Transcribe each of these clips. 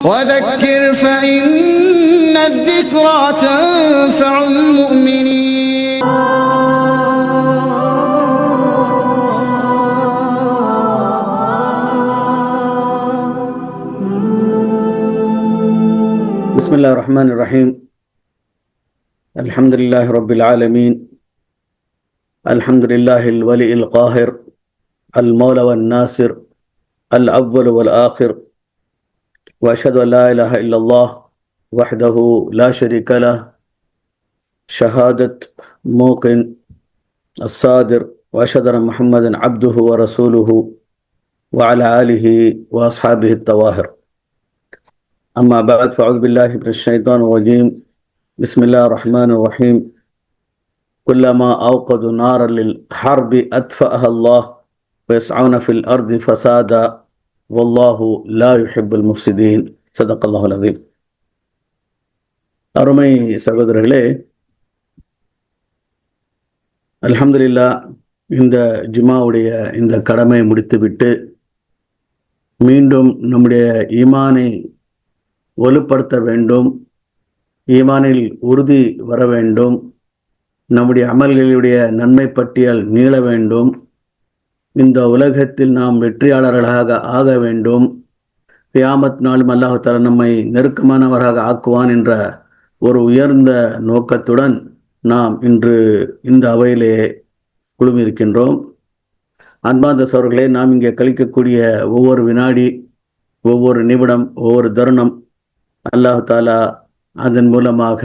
وذكر فإن الذكرى تنفع المؤمنين. بسم الله الرحمن الرحيم. الحمد لله رب العالمين. الحمد لله الولي القاهر المولى والناصر الأول والآخر، وأشهد أن لا إله إلا الله وحده لا شريك له شهادة موقن الصادر، وأشهد أن محمدا عبده ورسوله وعلى آله وأصحابه الطواهر. أما بعد، فأعوذ بالله من الشيطان الرجيم. بسم الله الرحمن الرحيم. كلما أوقدوا نارا للحرب أطفأها الله ويسعون في الأرض فسادا والله لا يحب المفسدين. صدق الله العظيم. அருமை சகோதரர்களே, அல்ஹம்துலில்லாஹ், இந்த ஜுமாவுடைய இந்த கடமை முடித்துவிட்டு மீண்டும் நம்முடைய ஈமானை வலுப்படுத்த வேண்டும், ஈமானில் உறுதி வர வேண்டும், நம்முடைய அமல்களுடைய நன்மை பட்டியல் நீள வேண்டும், இந்த உலகத்தில் நாம் வெற்றியாளர்களாக ஆக வேண்டும், கியாமத் நாளும் அல்லாஹ் தஆலா நம்மை நெருக்கமானவராக ஆக்குவான் என்ற ஒரு உயர்ந்த நோக்கத்துடன் நாம் இன்று இந்த அவையிலே குழுமியிருக்கின்றோம். அன்பார்ந்த சகோதரர்களே, நாம் இங்கே கழிக்கக்கூடிய ஒவ்வொரு வினாடி, ஒவ்வொரு நிமிடம், ஒவ்வொரு தருணம் அல்லாஹ் தஆலா அதன் மூலமாக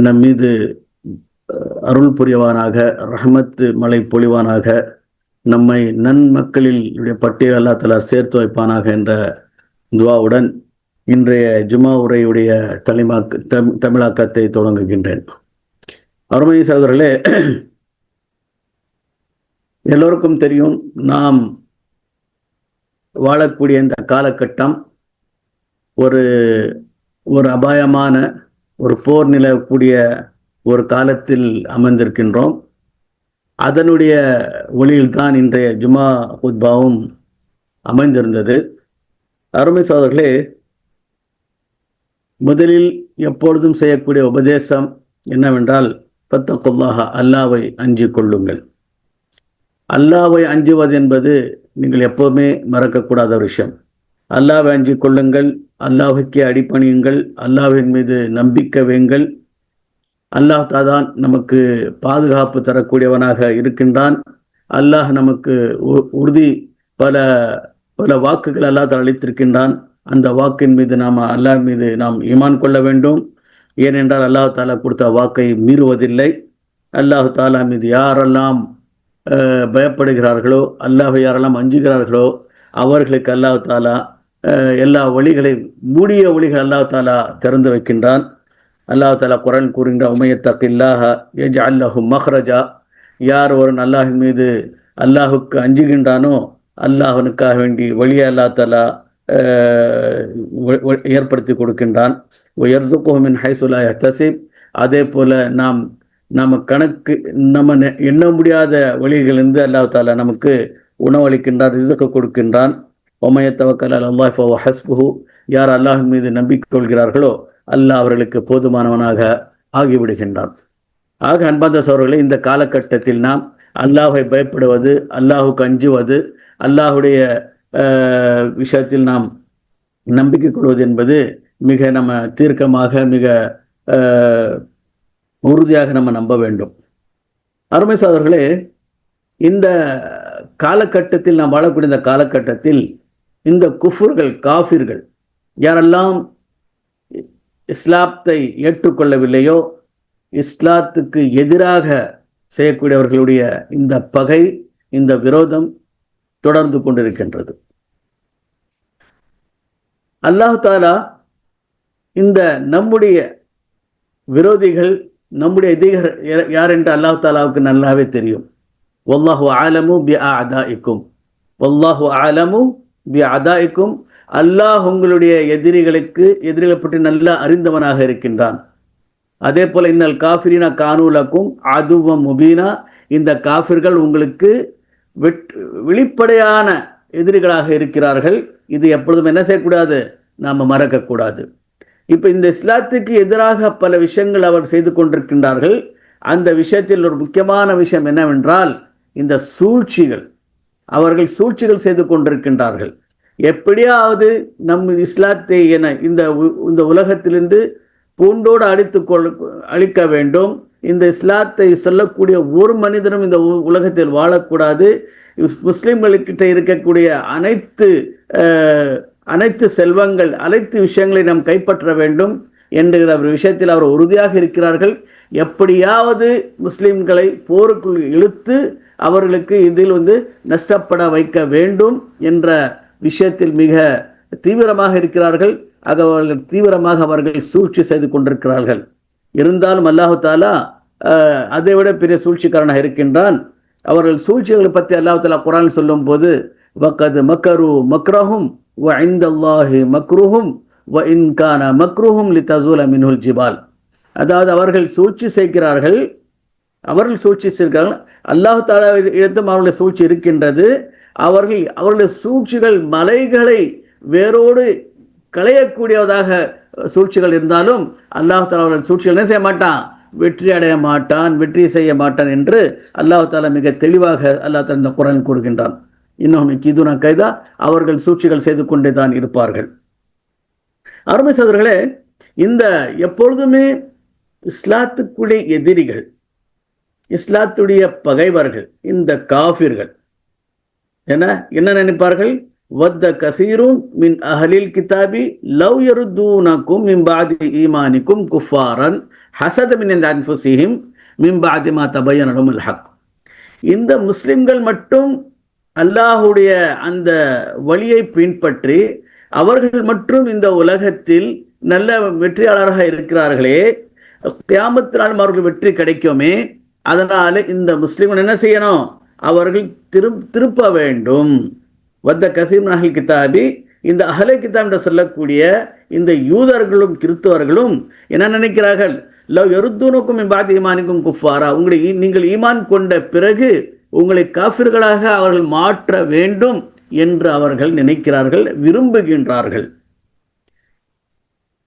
நம் மீது அருள் புரியவானாக, ரஹ்மத்து மழை பொழிவானாக, நம்மை நன்மக்களில் பட்டியல் அல்லாஹ் தஆலா சேர்த்து வைப்பானாக என்ற துஆவுடன் இன்றைய ஜுமா உரையுடைய தமிழாக்கத்தை தொடங்குகின்றேன். அருமை சகோதரர்களே, எல்லோருக்கும் தெரியும், நாம் வாழக்கூடிய இந்த காலகட்டம் ஒரு அபாயமான ஒரு போர் நிலவக்கூடிய ஒரு காலத்தில் அமர்ந்திருக்கின்றோம். அதனுடைய ஒளியில்தான் இன்றைய ஜுமா ஹுத்பாவும் அமைந்திருந்தது. அருமை சகோதரர்களே, முதலில் எப்பொழுதும் செய்யக்கூடிய உபதேசம் என்னவென்றால், ஃபத்தகுல்லாஹ, அல்லாஹ்வை அஞ்சிக் கொள்ளுங்கள். அல்லாஹ்வை அஞ்சுவது என்பது நீங்கள் எப்போவுமே மறக்கக்கூடாத ஒரு விஷயம். அல்லாஹ்வை அஞ்சிக் கொள்ளுங்கள், அல்லாஹ்வுக்கே அடிபணியுங்கள், அல்லாஹ்வின் மீது நம்பிக்கை வையுங்கள். அல்லாஹ் தான் நமக்கு பாதுகாப்பு தரக்கூடியவனாக இருக்கின்றான். அல்லாஹ் நமக்கு உறுதி பல பல வாக்குகள் அல்லாஹ் அளித்திருக்கின்றான். அந்த வாக்கின் மீது அல்லாஹ் மீது நாம் ஈமான் கொள்ள வேண்டும். ஏனென்றால் அல்லாஹ் தாலா கொடுத்த வாக்கை மீறுவதில்லை. அல்லாஹ் தாலா மீது யாரெல்லாம் பயப்படுகிறார்களோ, அல்லாஹ் யாரெல்லாம் அஞ்சுகிறார்களோ அவர்களுக்கு அல்லாஹ் தாலா எல்லா வழிகளையும், மூடிய வழிகள் அல்லாஹ் தாலா திறந்து வைக்கின்றான். அல்லாஹ் தாலா குர்ஆன் கூறுகின்ற, உமையத்தகில்லாஹ யஜ்அல் லஹு மக்ரஜா, யார் ஒரு அல்லாஹ்வின் மீது அல்லாஹுக்கு அஞ்சுகின்றானோ அல்லாஹ்வுக்காக வேண்டி வழியை அல்லாஹ் தாலா ஏற்படுத்தி கொடுக்கின்றான். வயர்ஸுகுஹு மின் ஹைஸு லா யஹ்தஸிப், அதே போல நம்ம எண்ண முடியாத வழிகளிலிருந்து அல்லாஹ் தாலா நமக்கு உணவளிக்கின்றான், ரிஸ்க் கொடுக்கின்றான். ஒமைய தவக்கல் அல்லாஹ் ஃபஹுவ ஹஸ்புஹு, யார் அல்லாஹ்வின் மீது நம்பிக்கை கொள்கிறார்களோ அல்லாஹ் அவர்களுக்கு போதுமானவனாக ஆகிவிடுகின்றான். ஆக அன்பார்ந்த சகோதரர்களே, இந்த காலகட்டத்தில் நாம் அல்லாஹ்வை பயப்படுவது, அல்லாஹுக்கு அஞ்சுவது, அல்லாஹுடைய விஷயத்தில் நாம் நம்பிக்கை கொள்வது என்பது மிக நம்ம தீர்க்கமாக, மிக உறுதியாக நம்ம நம்ப வேண்டும். அருமை சகோதரர்களே, இந்த காலகட்டத்தில் நாம் வாழக்கூடிய இந்த காலகட்டத்தில் இந்த குஃபர்கள், காஃபிர்கள், யாரெல்லாம் இஸ்லாத்தை ஏற்றுக்கொள்ளவில்லையோ, இஸ்லாத்துக்கு எதிராக செய்யக்கூடியவர்களுடைய இந்த பகை, இந்த விரோதம் தொடர்ந்து கொண்டிருக்கின்றது. அல்லாஹ் தாலா இந்த நம்முடைய விரோதிகள், நம்முடைய எதிரிகள் யார் என்று அல்லாஹ் தாலாவுக்கு நல்லாவே தெரியும். வல்லாஹு ஆலமு பி அஅதாஇக்கும், வல்லாஹு ஆலமு பி அஅதாஇக்கும், அல்லாஹ் உங்களுடைய எதிரிகளை பற்றி நல்லா அறிந்தவனாக இருக்கின்றான். அதே போல இன்னல் காஃபிரீன கானூலக்கும் அதுவம் முபீனா, இந்த காஃபிர்கள் உங்களுக்கு வெளிப்படையான எதிரிகளாக இருக்கிறார்கள். இது எப்பொழுதும் என்ன செய்யக்கூடாது, நாம் மறக்கக்கூடாது. இப்போ இந்த இஸ்லாத்துக்கு எதிராக பல விஷயங்கள் அவர் செய்து கொண்டிருக்கின்றார்கள். அந்த விஷயத்தில் ஒரு முக்கியமான விஷயம் என்னவென்றால் இந்த சூழ்ச்சிகள். அவர்கள் சூழ்ச்சிகள் செய்து கொண்டிருக்கின்றார்கள். எப்படியாவது நம் இஸ்லாத்தை என இந்த உலகத்திலிருந்து பூண்டோடு அழிக்க வேண்டும். இந்த இஸ்லாத்தை சொல்லக்கூடிய ஒரு மனிதனும் இந்த உலகத்தில் வாழக்கூடாது. முஸ்லிம்களுக்கிட்ட இருக்கக்கூடிய அனைத்து செல்வங்கள், அனைத்து விஷயங்களை நாம் கைப்பற்ற வேண்டும் என்கிற ஒரு விஷயத்தில் அவர் உறுதியாக இருக்கிறார்கள். எப்படியாவது முஸ்லிம்களை போருக்குள் இழுத்து அவர்களுக்கு இதில் நஷ்டப்பட வைக்க வேண்டும் என்ற விஷயத்தில் மிக தீவிரமாக இருக்கிறார்கள். அவர்கள் தீவிரமாக அவர்கள் சூழ்ச்சி செய்து கொண்டிருக்கிறார்கள். இருந்தாலும் அல்லாஹு தாலா அதை விட பெரிய சூழ்ச்சிக்காரனாக இருக்கின்றான். அவர்கள் சூழ்ச்சிகளை பற்றி அல்லாஹு தாலா குர்ஆன் சொல்லும் போது வகத் மக்கரு மக்ரஹும் வ இன்தல்லாஹி மக்ருஹும் வ இன் கான மக்ருஹும் லிதஸூல மின்ஹுல் ஜிபால். அதாவது அவர்கள் சூழ்ச்சி செய்கிறார்கள். அல்லாஹு தாலா இடத்தும் அவர்களுடைய சூழ்ச்சி இருக்கின்றது. அவர்களுடைய சூழ்ச்சிகள் மலைகளை வேரோடு களையக்கூடியதாக சூழ்ச்சிகள் இருந்தாலும் அல்லாஹு தாலா அவர்கள் சூழ்ச்சிகள் என்ன செய்ய மாட்டான், வெற்றி அடைய மாட்டான், வெற்றி செய்ய மாட்டான் என்று அல்லாஹு தாலா மிக தெளிவாக அல்லாஹ் தாலா இந்த குர்ஆனில் கூறுகின்றான். இன்னும் கிதுனா கைதா, அவர்கள் சூழ்ச்சிகள் செய்து கொண்டே தான் இருப்பார்கள். அருமை சகோதரர்களே, இந்த எப்பொழுதுமே இஸ்லாத்துக்குடைய எதிரிகள், இஸ்லாத்துடைய பகைவர்கள், இந்த காஃபிர்கள் என்ன நினைப்பார்கள், வத்த கசீரும் மின் அஹலில் கிதாபி லவ் யருதூனகும் மின் பாதி ஈமானிக்கும் குஃபாரன் ஹஸத மின் அன்ஃபுஸிஹிம் மின் பாதி மா தபய்யன லஹுமுல் ஹக். இந்த முஸ்லிம்கள் மட்டும் அல்லாஹுடைய அந்த வழியை பின்பற்றி அவர்கள் மட்டும் இந்த உலகத்தில் நல்ல வெற்றியாளராக இருக்கிறார்களே, கியாமத்தினால் அவர்கள் வெற்றி கிடைக்குமே, அதனால இந்த முஸ்லிம்கள் என்ன செய்யணும், அவர்கள் திருப்ப வேண்டும். வத்த கசீர் அஹ்ல் கிதாபி, இந்த அஹ்லே கிதாப் என்று சொல்லக்கூடிய இந்த யூதர்களும் கிறிஸ்தவர்களும் என்ன நினைக்கிறார்கள், லவ் யருத்தூனக்கும் மின் பாதி ஈமானிக்கும் குஃபாரா, நீங்கள் ஈமான் கொண்ட பிறகு உங்களை காஃபிர்களாக அவர்கள் மாற்ற வேண்டும் என்று அவர்கள் நினைக்கிறார்கள், விரும்புகின்றார்கள்.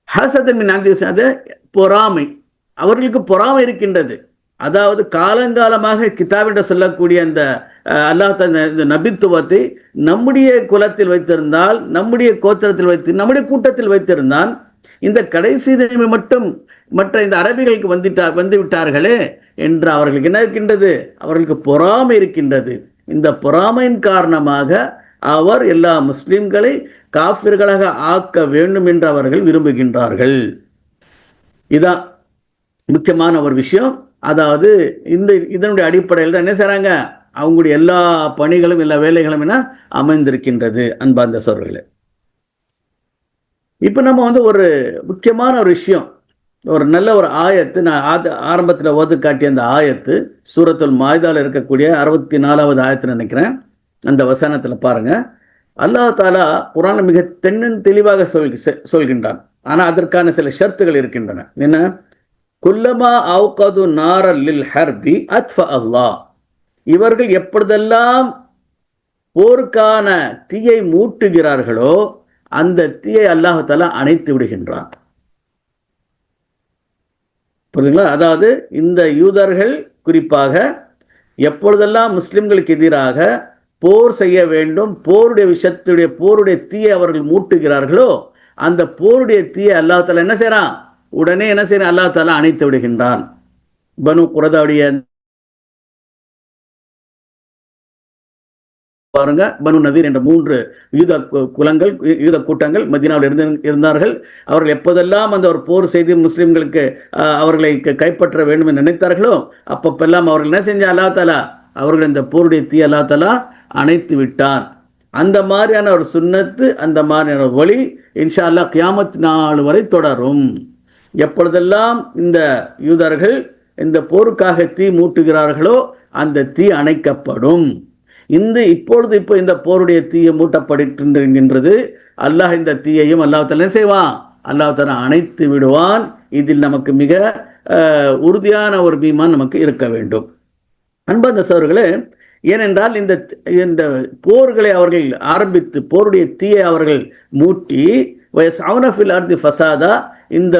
ஹஸத மின் அன்ஃபுஸிஹிம், பொறாமை, அவர்களுக்கு பொறாமை இருக்கின்றது. அதாவது காலங்காலமாக கிதாபிட சொல்லக்கூடிய அந்த அல்லாஹ் இந்த நபித்துவத்தை நம்முடைய குலத்தில் வைத்திருந்தால், நம்முடைய கோத்திரத்தில் நம்முடைய கூட்டத்தில் வைத்திருந்தான், இந்த கடைசி நிலைமை மட்டும் மற்ற இந்த அரபிகளுக்கு வந்து விட்டார்களே என்று அவர்களுக்கு என்ன இருக்கின்றது, அவர்களுக்கு பொறாமை இருக்கின்றது. இந்த பொறாமையின் காரணமாக அவர் எல்லா முஸ்லிம்களை காஃபிர்களாக ஆக்க வேண்டும் என்று அவர்கள் விரும்புகின்றார்கள். இதான் முக்கியமான ஒரு விஷயம். அதாவது இதனுடைய அடிப்படையில் தான் என்ன செய்றாங்க, அவங்களுடைய எல்லா பணிகளும் எல்லா வேலைகளும் என்ன அமைந்திருக்கின்றது. அன்பார்ந்த சகோதரர்களே, இப்போ நம்ம ஒரு முக்கியமான ஒரு விஷயம், ஒரு நல்ல ஒரு ஆயத்து, நான் ஆரம்பத்தில் ஓது காட்டிய அந்த ஆயத்து சூரத்துல் மாயிதாவில் இருக்கக்கூடிய 64வது ஆயத்து நினைக்கிறேன். அந்த வசனத்தில் பாருங்க, அல்லாஹ் தாலா குர்ஆனில் மிக தெளிவாக சொல்கின்றான். ஆனால் அதற்கான சில ஷர்த்துகள் இருக்கின்றன. என்ன, குல்லமா அவுகது நாரல் லில் ஹர்பி அத்ஃப அல்லாஹ், இவர்கள் எப்பொழுதெல்லாம் போருக்கான தீயை மூட்டுகிறார்களோ அந்த தீயை அல்லாஹ் தஆலா அணைத்து விடுகின்றான். புரியுதுங்களா? அதாவது இந்த யூதர்கள் குறிப்பாக எப்பொழுதெல்லாம் முஸ்லிம்களுக்கு எதிராக போர் செய்ய வேண்டும், போருடைய தீயை அவர்கள் மூட்டுகிறார்களோ அந்த போருடைய தீயை அல்லாஹ் தஆலா என்ன செய்றான், உடனே என்ன செய்யணும், அல்லாஹ் தஆலா அணைத்து விடுகின்றான். பனு குரதாவுடைய பாருங்க, பனு நதீர் என்ற 3 யூத கூட்டங்கள் மதீனாவில் இருந்தார்கள். அவர்கள் எப்போதெல்லாம் அந்த ஒரு போர் செய்து முஸ்லிம்களுக்கு அவர்களை கைப்பற்ற வேண்டும் என்று நினைத்தார்களோ அப்பப்பெல்லாம் அவர்கள் என்ன செஞ்ச, அல்லாஹ் தஆலா அவர்கள் இந்த போருடைய தீ அல்லாஹ் தஆலா அணைத்து விட்டான். அந்த மாதிரியான ஒரு சுன்னத்து, அந்த மாதிரியான ஒரு வழி இன்ஷா அல்லாஹ் கியாமத் நாள் வரை தொடரும். எப்பொழுதெல்லாம் இந்த யூதர்கள் இந்த போருக்காக தீ மூட்டுகிறார்களோ அந்த தீ அணைக்கப்படும். இப்பொழுது இந்த போருடைய தீயை மூட்டப்படுகின்றது. அல்லாஹ் இந்த தீயையும் அல்லாஹ் தஆலா செய்வான், அல்லாஹ் தஆலா அணைத்து விடுவான். இதில் நமக்கு மிக உறுதியான ஒரு ஈமான் நமக்கு இருக்க வேண்டும். அன்பார்ந்த சகோதரர்களே, ஏனென்றால் இந்த இந்த போர்களை அவர்கள் ஆரம்பித்து போருடைய தீயை அவர்கள் மூட்டி வயசானஃபில் அர்தி ஃபசாதா, இந்த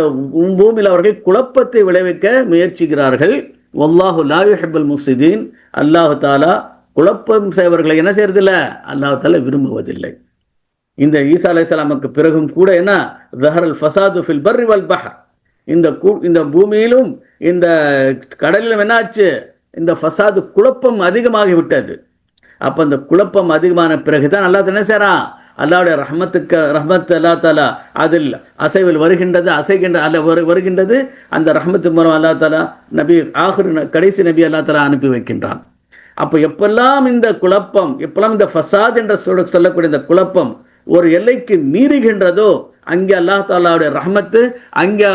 பூமியில் அவர்கள் குழப்பத்தை விளைவிக்க முயற்சிக்கிறார்கள். வல்லாஹு லா யுஹிப்புல் முஃப்ஸிதீன், அல்லாஹு தாலா குழப்பம் செய்வர்களை என்ன செய்யறதில்ல, அல்லாஹு தாலா விரும்புவதில்லை. இந்த ஈசா அலைஹிஸ்ஸலாமுக்கு பிறகும் கூட என்ன, ஸஹரல் ஃபசாது ஃபில் பர்ரி வல் பஹர், இந்த பூமியிலும் இந்த கடலிலும் என்னாச்சு, இந்த ஃபசாது குழப்பம் அதிகமாகி விட்டது. அப்போ அந்த குழப்பம் அதிகமான பிறகுதான் அல்லாஹ் என்ன செய்றான், அல்லாஹ்வுடைய ரஹ்மத் அல்லாஹ் தாலா அதில் அசைவில் வருகின்றது. அந்த ரஹ்மத்து மூலம் அல்லாஹ் தாலா கடைசி நபி அல்லாஹ் தாலா அனுப்பி வைக்கின்றான். அப்போ எப்பெல்லாம் இந்த குழப்பம், எப்பெல்லாம் இந்த ஃபசாத் என்ற சொல்லக்கூடிய இந்த குழப்பம் ஒரு எல்லைக்கு மீறுகின்றதோ, அங்கே அல்லாஹ் தாலாவுடைய ரஹ்மத்து அங்கே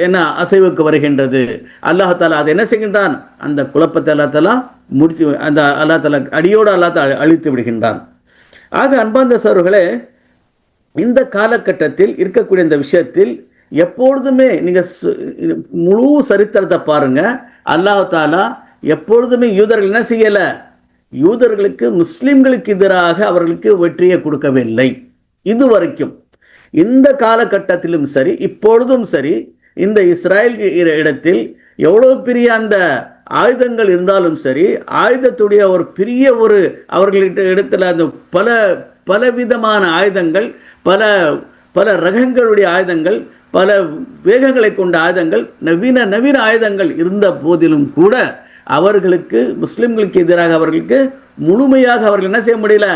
என்ன அசைவுக்கு வருகின்றது. அல்லாஹ் தாலா அதை என்ன செய்கின்றான், அந்த குழப்பத்தை அல்லாஹ் தாலா முடித்து அந்த அல்லாஹ் தாலா அடியோடு அல்லாஹ் தாலா அழித்து விடுகின்றான். ஆக அன்பார்ந்த சகோதரர்களே, இந்த காலகட்டத்தில் இருக்கக்கூடிய இந்த விஷயத்தில் எப்பொழுதுமே நீங்கள் முழு சரித்திரத்தை பாருங்க, அல்லாஹ் தாலா எப்பொழுதுமே யூதர்கள் என்ன செய்யலை, யூதர்களுக்கு முஸ்லிம்களுக்கு எதிராக அவர்களுக்கு வெற்றியை கொடுக்கவில்லை. இதுவரைக்கும் இந்த காலகட்டத்திலும் சரி, இப்பொழுதும் சரி, இந்த இஸ்ராயல் இடத்தில் எவ்வளவு பெரிய அந்த ஆயுதங்கள் இருந்தாலும் சரி, ஆயுதத்துடைய ஒரு பெரிய ஒரு அவர்கள்ட்ட இடத்துல அந்த பலவிதமான ஆயுதங்கள், பல ரகங்களுடைய ஆயுதங்கள், பல வேகங்களை கொண்ட ஆயுதங்கள், நவீன ஆயுதங்கள் இருந்த போதிலும் கூட அவர்களுக்கு முஸ்லிம்களுக்கு எதிராக அவர்களுக்கு முழுமையாக அவர்கள் என்ன செய்ய முடியல,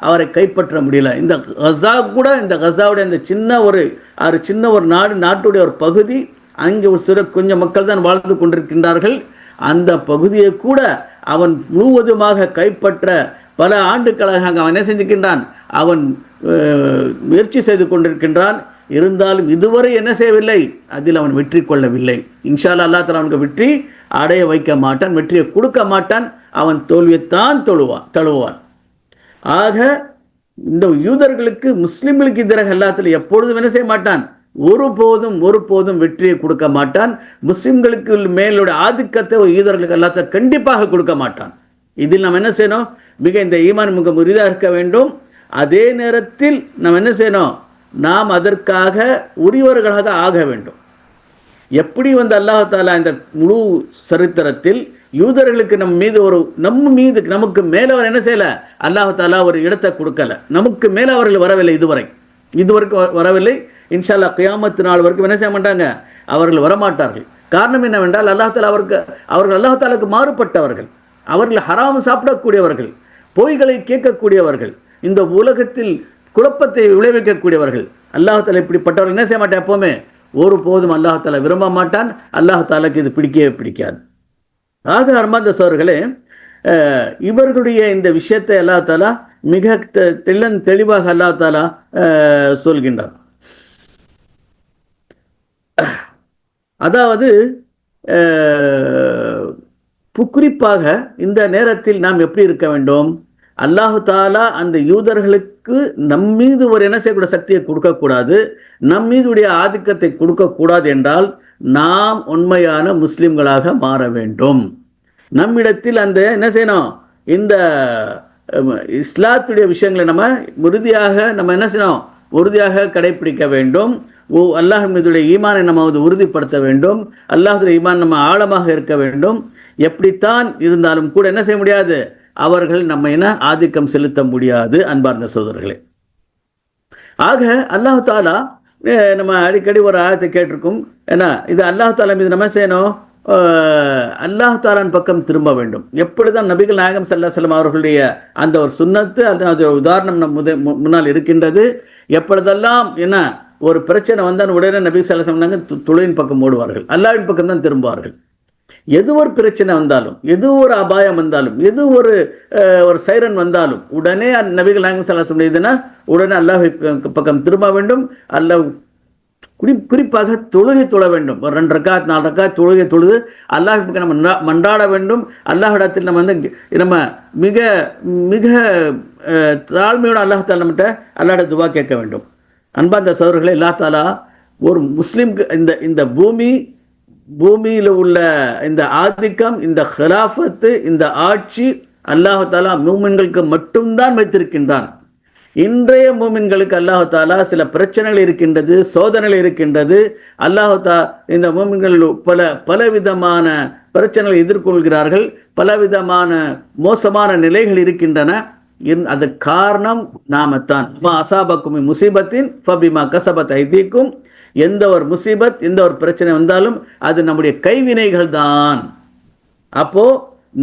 அவரை கைப்பற்ற முடியல. இந்த கஸா கூட, இந்த கஸாவுடைய இந்த சின்ன ஒரு நாட்டுடைய ஒரு பகுதி, அங்கே ஒரு கொஞ்சம் மக்கள் தான் வாழ்ந்து கொண்டிருக்கின்றார்கள். அந்த பகுதியை கூட அவன் முழுவதுமாக கைப்பற்ற பல ஆண்டுகளாக அவன் என்ன செஞ்சுக்கின்றான், அவன் முயற்சி செய்து கொண்டிருக்கின்றான். இருந்தாலும் இதுவரை என்ன செய்யவில்லை, அதில் அவன் வெற்றி கொள்ளவில்லை. இன்ஷா அல்லாஹ் அல்லாஹ் தஆலா அவனுக்கு வெற்றி அடைய வைக்க மாட்டான், வெற்றியை கொடுக்க மாட்டான். அவன் தோல்வியைத்தான் தழுவான். ஆக இந்த யூதர்களுக்கு முஸ்லிம்களுக்கு எதிராக அல்லாஹ் தஆலா எப்பொழுதும் என்ன செய்ய மாட்டான், ஒருபோதும் வெற்றியை கொடுக்க மாட்டான். முஸ்லிம்களுக்கு மேலுடைய ஆதிக்கத்தை யூதர்களுக்கு அல்லாஹ் தஆலா கண்டிப்பாக கொடுக்க மாட்டான். இதில் நாம் என்ன செய்யணும், மிக இந்த ஈமான் மிக உறுதியாக இருக்க வேண்டும். அதே நேரத்தில் நாம் என்ன செய்யணும், நாம் அதற்காக உரியவர்களாக ஆக வேண்டும். எப்படி அல்லாஹ் தஆலா இந்த முழு சரித்திரத்தில் யூதர்களுக்கு நமக்கு மேல அவர் என்ன செய்யல, அல்லாஹ் தஆலா ஒரு இடத்தை கொடுக்கல, நமக்கு மேல அவர்கள் வரவில்லை, இதுவரைக்கும் வரவில்லை. இன்ஷா அல்லாஹ் கியாமத் நாள் வரைக்கும் என்ன செய்ய மாட்டாங்க, அவர்கள் வரமாட்டார்கள். காரணம் என்னவென்றால் அல்லாஹ் தஆலா அவர்கள் அல்லாஹ் தஆலாவுக்கு மாறுபட்டவர்கள், அவர்கள் ஹராம் சாப்பிடக்கூடியவர்கள், பொய்களை கேட்கக்கூடியவர்கள், இந்த உலகத்தில் குழப்பத்தை விளைவிக்கக்கூடியவர்கள். அல்லாஹ் தஆலா இப்படிப்பட்டவர்கள் என்ன செய்ய மாட்டான், எப்பவுமே ஒருபோதும் அல்லாஹ் தஆலா விரும்ப மாட்டான். அல்லாஹ் தஆலாக்கு இது பிடிக்கவே பிடிக்காது. ஆக அன்பார்ந்த சகோதரர்களே, இவர்களுடைய இந்த விஷயத்தை அல்லாஹ் தஆலா மிக தெளிவாக அல்லாஹ் தஆலா சொல்கின்றார். அதாவது குறிப்பாக இந்த நேரத்தில் நாம் எப்படி இருக்க வேண்டும், அல்லாஹு தாலா அந்த யூதர்களுக்கு நம்மீது ஒரு என்ன செய்யக்கூடிய சக்தியை கொடுக்கக்கூடாது, நம்மீதுடைய ஆதிக்கத்தை கொடுக்கக்கூடாது என்றால் நாம் உண்மையான முஸ்லிம்களாக மாற வேண்டும். நம்மிடத்தில் அந்த என்ன செய்யணும், இந்த இஸ்லாத்துடைய விஷயங்களை நம்ம என்ன செய்யணும், உறுதியாக கடைபிடிக்க வேண்டும். அல்லாஹ் மீதுடைய ஈமானை நம்ம உறுதிப்படுத்த வேண்டும். அல்லாஹுடைய ஈமான் நம்ம ஆழமாக இருக்க வேண்டும். எப்படித்தான் இருந்தாலும் கூட என்ன செய்ய முடியாது, அவர்கள் நம்ம என்ன ஆதிக்கம் செலுத்த முடியாது. அன்பார்ந்த சகோதரர்களே, ஆக அல்லாஹ் தாலா நம்ம அடிக்கடி ஒரு ஆயத்தை கேட்டிருக்கும், ஏன்னா இது அல்லாஹ் தாலா மீது நம்ம செய்யணும், அல்லாஹ் தாலான் பக்கம் திரும்ப வேண்டும். எப்படிதான் நபிகள் நாயகம் ஸல்லல்லாஹு அலைஹி வஸல்லம் அவர்களுடைய அந்த ஒரு சுன்னத்து, அந்த உதாரணம் நம் முன்னால் இருக்கின்றது. எப்பொழுதெல்லாம் என்ன ஒரு பிரச்சனை வந்தால் உடனே நபி ஸல்லல்லாஹு அலைஹி வஸல்லம் தொழுகையின் பக்கம் ஓடுவார்கள், அல்லாஹ்வின் பக்கம் தான் திரும்புவார்கள். எது ஒரு பிரச்சனை வந்தாலும், எது ஒரு அபாயம் வந்தாலும், எது ஒரு சைரன் வந்தாலும் உடனே நபிகள் நாயகம் ஸல்லல்லாஹு அலைஹி வஸல்லம் உடனே அல்லாஹ் பக்கம் திரும்ப வேண்டும். அல்லாஹ் குறிப்பாக தொழுகை தொழ வேண்டும். ஒரு 2 ரக்காத் 4 ரக்காத் தொழுகை தொழுது அல்லாஹ் பக்கம் நம்ம மன்றாட வேண்டும். அல்லாஹ்விடத்தில் நம்ம மிக மிக தாழ்மையோட அல்லாஹ் தாலா நம்மகிட்ட அல்லாஹ்ட துவா கேட்க வேண்டும். அன்பார்ந்த சகோதரர்களே, அல்லாஹ் தாலா ஒரு முஸ்லிம்க்கு இந்த பூமியில் உள்ள இந்த ஆதிக்கம், இந்த ஹிலாஃபத்து, இந்த ஆட்சி அல்லாஹு தாலா மூமின்களுக்கு மட்டும்தான் வைத்திருக்கின்றான். இன்றைய மூமின்களுக்கு அல்லாஹு தாலா சில பிரச்சனைகள் இருக்கின்றது, சோதனைகள் இருக்கின்றது. இந்த மூமின்கள் பலவிதமான பிரச்சனைகளை எதிர்கொள்கிறார்கள், பலவிதமான மோசமான நிலைகள் இருக்கின்றன. அது காரணம் நாமத்தான். அசாபக்கும் முசீபத்தின் ஃபபிமா கசபத் ஐதீக்கும். எந்த ஒரு முசீபத், எந்த ஒரு பிரச்சனை வந்தாலும் அது நம்முடைய கைவினைகள் தான். அப்போ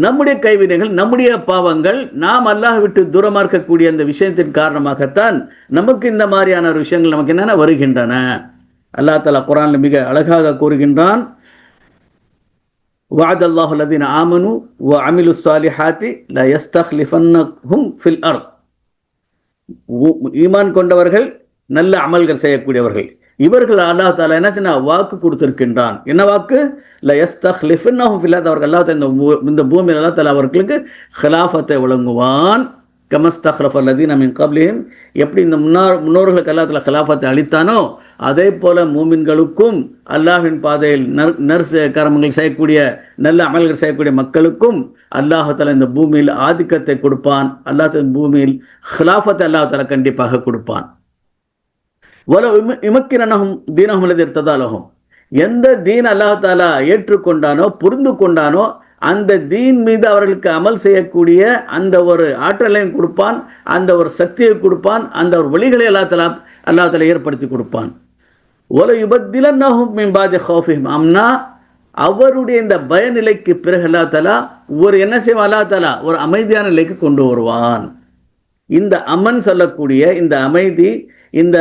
நம்முடைய கைவினைகள், நம்முடைய பாவங்கள், நாம் அல்லாஹ் விட்டு தூரமாக இருக்கக்கூடிய அந்த விஷயத்தின் காரணமாகத்தான் நமக்கு இந்த மாதிரியான ஒரு விஷயங்கள் நமக்கு என்னென்ன வருகின்றன. அல்லாஹ் தஆலா குர்ஆனில் மிக அழகாக கூறுகின்றான், வஅதல்லாஹு அல்லதீன ஆமனு வ அமிலுஸ் ஸாலிஹாத்தி லா யஸ்தக்லிஃபன்னஹும் ஃபில் அர்த். ஈமான் கொண்டவர்கள், நல்ல அமல்கள் செய்யக்கூடியவர்கள், இவர்கள் அல்லாஹ் தஆலா என்ன செய்ய வாக்கு கொடுத்திருக்கின்றான். என்ன வாக்கு? லயஸ்தக்லிஃபன்னஹும் ஃபில் அர்த். அவர்கள் அல்லாஹ் இந்த பூமியில் அல்லாஹ் தஆலா அவர்களுக்கு ஹிலாஃபத்தை வழங்குவான். கமஸ்தக்லஃப அல்லதீன மின் கப்லிஹிம். எப்படி இந்த முன்னோர்களுக்கு அல்லாஹ் தஆலா ஹிலாஃபத்தை அளித்தானோ அதே போல மூமின்களுக்கும் அல்லாஹ்வின் பாதையில் கர்மங்கள் செய்யக்கூடிய, நல்ல அமல்கள் செய்யக்கூடிய மக்களுக்கும் அல்லாஹ் தஆலா இந்த பூமியில் ஆதிக்கத்தை கொடுப்பான். அல்லாஹ் பூமியில் ஹிலாஃபத்தை அல்லாஹ் தஆலா கண்டிப்பாக கொடுப்பான். இமக்கிரனஹும் தீனஹும் அல்லதி இர்ததா லஹும். எந்த தீன் அல்லாஹ் தஆலா ஏற்றுக்கொண்டானோ, புரிந்து கொண்டானோ, அந்த தீன் மீது அவர்களுக்கு அமல் செய்யக்கூடிய அந்த ஒரு ஆற்றலையும் கொடுப்பான், அந்த ஒரு சக்தியை கொடுப்பான், அந்த ஒரு வழிகளை அல்லாஹ் தஆலா ஏற்படுத்தி கொடுப்பான். வல யுபத்திலன்னஹும் மின் பாதி ஹௌஃபிஹிம் அம்னா. அவருடைய இந்த பயநிலைக்கு பிறகு அல்லாஹ் தஆலா என்ன செய்வான்? அல்லாஹ் தஆலா ஒரு அமைதியான நிலைக்கு கொண்டு வருவான். இந்த அமன் சொல்லக்கூடிய இந்த அமைதி, இந்த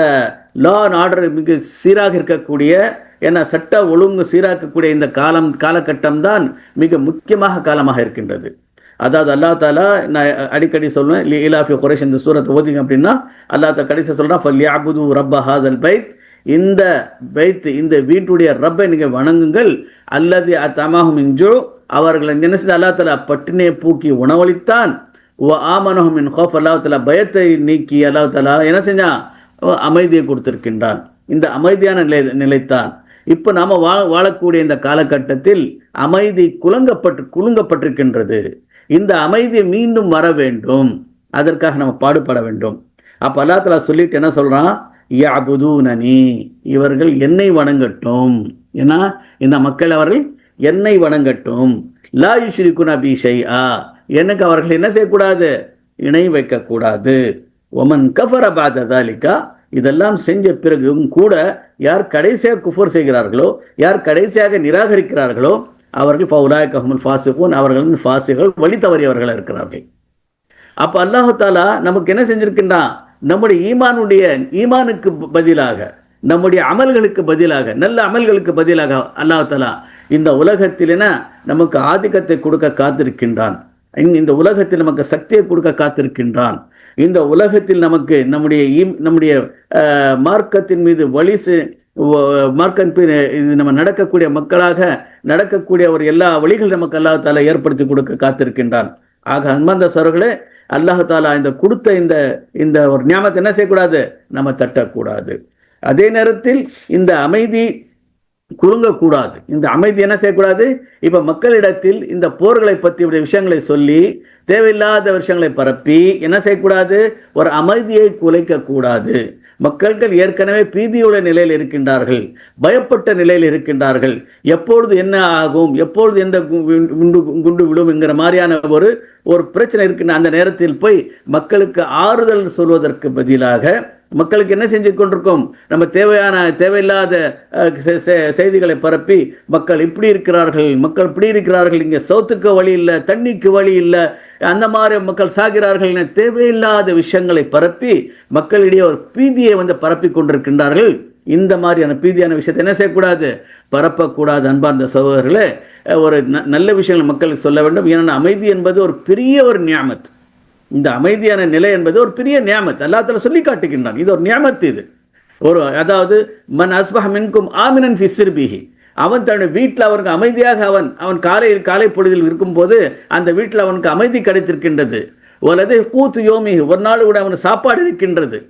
லா அண்ட் ஆர்டர் மிக சீராக இருக்கக்கூடிய, ஏன்னா சட்ட ஒழுங்கு சீராக்கக்கூடிய இந்த காலகட்டம் தான் மிக முக்கியமாக காலமாக இருக்கின்றது. அதாவது அல்லாஹ் தஆலா, நான் அடிக்கடி சொல்லுவேன், லீலாஃபி குரைஷ் இந்த சூரத்தை ஓதிங்க அப்படின்னா அல்லாஹ் தஆலா கடைசி சொல்றான், ஃபல்யஅபுது ரப்ப ஹாதல் பைத். இந்த பைத், இந்த வீட்டுடைய ரப்பை நீங்க வணங்குங்கள். அல்லதி அத்தமாஹும் மின் ஜூ. அவர்களை நினைச்சு அல்லாஹ் தஆலா பட்டினியை போக்கி உணவளித்தான். வ ஆமனஹும் மின் கௌஃப். அல்லாஹ் தஆலா பயத்தை நீக்கி அல்லாஹ் தஆலா என்ன செஞ்சான்? அமைதியை கொடுத்திருக்கின்றான். இந்த அமைதியான நிலைத்தான் இப்போ நாம் வாழக்கூடிய இந்த காலகட்டத்தில் அமைதி குலுங்கப்பட்டிருக்கின்றது. இந்த அமைதி மீண்டும் வர வேண்டும், அதற்காக நம்ம பாடுபட வேண்டும். அப்போ அல்லாஹ் தஆலா சொல்லிட்டு என்ன சொல்றான்? யஅபுதூனனி. இவர்கள் என்னை வணங்கட்டும். ஏன்னா இந்த மக்கள் அவர்கள் என்னை வணங்கட்டும். லா யுஷ்ரிகுன பி ஷைஆ. எனக்கு அவர்கள் என்ன செய்யக்கூடாது? இணை வைக்கக்கூடாது. ஒமன் கஃபர பஅத ஸாலிகா. இதெல்லாம் செஞ்ச பிறகும் கூட யார் கடைசியாக குஃபர் செய்கிறார்களோ, யார் கடைசியாக நிராகரிக்கிறார்களோ அவர்கள் ஃபௌலாயிக ஹுமுல் ஃபாசிகூன். அவர்கள் ஃபாசிகள், வழி தவறியவர்கள் இருக்கிறார்கள். அப்போ அல்லாஹ் தஆலா நமக்கு என்ன செஞ்சிருக்கின்றான்? நம்முடைய ஈமானுக்கு பதிலாக, நம்முடைய அமல்களுக்கு பதிலாக, நல்ல அமல்களுக்கு பதிலாக அல்லாஹ் தஆலா இந்த உலகத்தில் நமக்கு ஆதிக்கத்தை கொடுக்க காத்திருக்கின்றான். இந்த உலகத்தில் நமக்கு சக்தியை கொடுக்க காத்திருக்கின்றான். இந்த உலகத்தில் நமக்கு நம்முடைய மார்க்கத்தின் மீது நம்ம நடக்கக்கூடிய மக்களாக நடக்கக்கூடிய ஒரு எல்லா வழிகள் நமக்கு அல்லாஹ் தஆலா ஏற்படுத்தி கொடுக்க காத்திருக்கின்றான். ஆக அன்பார்ந்த சகோதரர்களே, அல்லாஹ் தஆலா இந்த கொடுத்த இந்த ஒரு நியாமத்தை என்ன செய்யக்கூடாது? நம்ம தட்டக்கூடாது. அதே நேரத்தில் இந்த அமைதி குலுங்கக்கூடாது. இந்த அமைதி என்ன செய்யக்கூடாது? இப்ப மக்களிடத்தில் இந்த போர்களை பற்றி விஷயங்களை சொல்லி தேவையில்லாத விஷயங்களை பரப்பி என்ன செய்யக்கூடாது? ஒரு அமைதியை குலைக்க கூடாது. மக்கள்கள் ஏற்கனவே பீதியுள்ள நிலையில் இருக்கின்றார்கள், பயப்பட்ட நிலையில் இருக்கின்றார்கள். எப்பொழுது என்ன ஆகும், எப்பொழுது எந்த குண்டு விடும் என்கிற மாதிரியான ஒரு பிரச்சனை இருக்கின்ற அந்த நேரத்தில் போய் மக்களுக்கு ஆறுதல் சொல்வதற்கு பதிலாக மக்களுக்கு என்ன செஞ்சு கொண்டிருக்கோம்? நம்ம தேவையில்லாத செய்திகளை பரப்பி மக்கள் இப்படி இருக்கிறார்கள், மக்கள் இப்படி இருக்கிறார்கள், இங்கே சோத்துக்கு வழி இல்லை, தண்ணிக்கு வழி இல்லை, அந்த மாதிரி மக்கள் சாகிறார்கள், தேவையில்லாத விஷயங்களை பரப்பி மக்களிடையே ஒரு பீதியை பரப்பி கொண்டிருக்கின்றார்கள். இந்த மாதிரியான பீதியான விஷயத்தை என்ன செய்யக்கூடாது? பரப்பக்கூடாது. அன்பார்ந்த சகோதரர்களே, ஒரு நல்ல விஷயங்கள் மக்களுக்கு சொல்ல வேண்டும். ஏன்னா அமைதி என்பது ஒரு பெரிய ஒரு நியாமத். இந்த அமைதியான நிலை என்பது ஒரு பெரிய நியாமத். அல்லாஹ் தஆலா சொல்லி காட்டுகின்றான், இது ஒரு நியாமத். இது அதாவது மன் அஸ்பஹ மின்கும் ஆமினன் ஃபி சிர்பிஹி. அவன் தன்னுடைய வீட்டில் அவனுக்கு அமைதியாக அவன் காலை பொழுதில் இருக்கும்போது அந்த வீட்டில் அவனுக்கு அமைதி கிடைத்திருக்கின்றது. ஒலது கூத்து யோமி, ஒரு நாள் கூட அவனுக்கு சாப்பாடு இருக்கின்றது.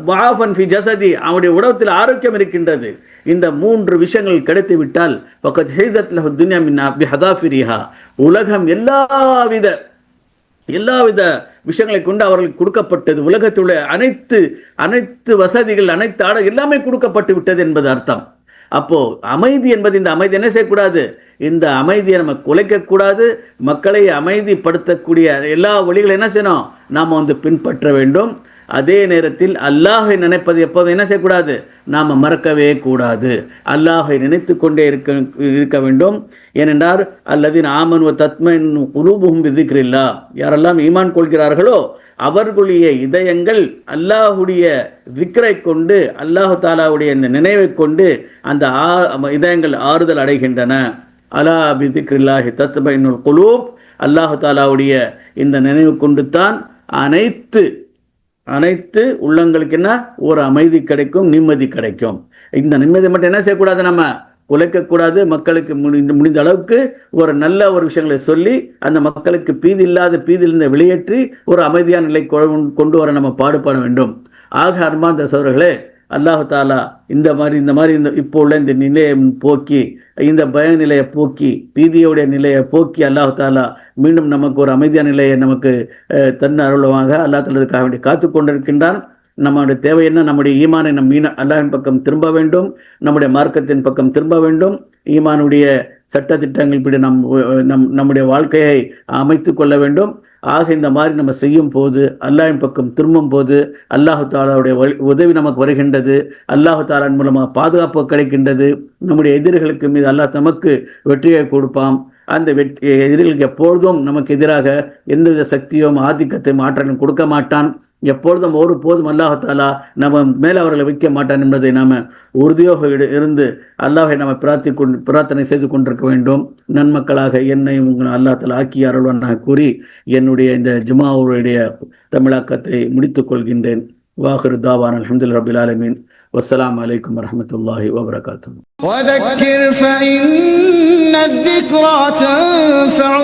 வஆஃபன் ஃபி ஜஸதி, அவனுடைய உடம்பத்தில் ஆரோக்கியம் இருக்கின்றது. இந்த மூன்று விஷயங்கள் கிடைத்து விட்டால் ஃபகத் ஹைஸத் லஹு துன்யா மின் பிஹதாஃபிரிஹா, உலகம் எல்லாவித எல்லாவித விஷயங்களை கொண்டு அவர்களுக்கு கொடுக்கப்பட்டது. உலகத்துள்ள அனைத்து வசதிகள், அனைத்து எல்லாமே கொடுக்கப்பட்டு விட்டது என்பது அர்த்தம். அப்போ அமைதி என்பது, இந்த அமைதி என்ன செய்யக்கூடாது, இந்த அமைதியை நம்ம குலைக்கக்கூடாது. மக்களை அமைதிப்படுத்தக்கூடிய எல்லா வழிகளை என்ன செய்யணும், நாம் பின்பற்ற வேண்டும். அதே நேரத்தில் அல்லாஹை நினைப்பது எப்போதும் என்ன செய்யக்கூடாது, நாம் மறக்கவே கூடாது. அல்லாஹை நினைத்து கொண்டே இருக்க வேண்டும். ஏனென்றால் அல்லதீன ஆமனு தத்மஇன்னு குலூபுஹும் பிதிக்ரில்லாஹ், யாரெல்லாம் ஈமான் கொள்கிறார்களோ அவர்களுடைய இதயங்கள் அல்லாஹுடைய விக்ரை கொண்டு, அல்லாஹு தாலாவுடைய இந்த நினைவை கொண்டு அந்த இதயங்கள் ஆறுதல் அடைகின்றன. அலா பிதிக்ரில்லாஹி தத்மஇன்னுல் குலூப், அல்லாஹு தாலாவுடைய இந்த நினைவு கொண்டு தான் அனைத்து உள்ளங்களுக்கு என்ன ஒரு அமைதி கிடைக்கும், நிம்மதி கிடைக்கும். இந்த நிம்மதி மட்டும் என்ன செய்யக்கூடாது, நம்ம குலைக்கக்கூடாது. மக்களுக்கு முடிந்த அளவுக்கு ஒரு நல்ல ஒரு விஷயங்களை சொல்லி அந்த மக்களுக்கு பீதியிலிருந்து வெளியேற்றி ஒரு அமைதியான நிலை கொண்டு வர நம்ம பாடுபட வேண்டும். ஆக அன்பார்ந்த சகோதரர்களே, அல்லாஹு தாலா இந்த மாதிரி இப்போ உள்ள இந்த நிலையை போக்கி, இந்த பய நிலையை போக்கி, பீதியோடைய நிலையை போக்கி அல்லாஹு தாலா மீண்டும் நமக்கு ஒரு அமைதியான நிலையை நமக்கு தன் அருள்வாங்க. அல்லாஹ் தாலாவுக்காக வேண்டி காத்து கொண்டிருக்கின்றான். நம்முடைய தேவை என்ன, நம்முடைய ஈமானை அல்லாஹ்வின் பக்கம் திரும்ப வேண்டும், நம்முடைய மார்க்கத்தின் பக்கம் திரும்ப வேண்டும். ஈமானுடைய சட்ட திட்டங்கள் இப்படி நம்முடைய வாழ்க்கையை அமைத்து கொள்ள வேண்டும். ஆக இந்த மாதிரி நம்ம செய்யும் போது, அல்லாஹ்வின் பக்கம் திரும்பும் போது அல்லாஹு தாலாவுடைய உதவி நமக்கு வருகின்றது. அல்லாஹு தாலான் மூலமாக பாதுகாப்பு கிடைக்கின்றது. நம்முடைய எதிரிகளுக்கு மீது அல்லாஹ் நமக்கு வெற்றியை கொடுப்பான். அந்த எதிரிகளுக்கு எப்பொழுதும் நமக்கு எதிராக எந்தவித சக்தியும் ஆதிக்கத்தையும் ஆற்றலும் கொடுக்க மாட்டான். எப்பொழுதும் ஒருபோதும் அல்லாஹு தாலா நம்ம மேலே அவர்களை வைக்க மாட்டான் என்பதை நாம் உறுதியாக இருந்து அல்லாஹை நம்ம பிரார்த்தனை செய்து கொண்டிருக்க வேண்டும். நன்மக்களாக என்னை அல்லாஹ் தாலா ஆக்கி அருள்வானாக கூறி என்னுடைய இந்த ஜுமாவுடைய தமிழாக்கத்தை முடித்துக் கொள்கின்றேன். வாஹிரு தாவான் அல்ஹம்துலில்லாஹி ரப்பில் ஆலமீன். வஸ்ஸலாமு அலைக்கும் வரஹ்மத்துல்லாஹி வபரகாத்துஹு. وذكر فإن الذكرى تنفع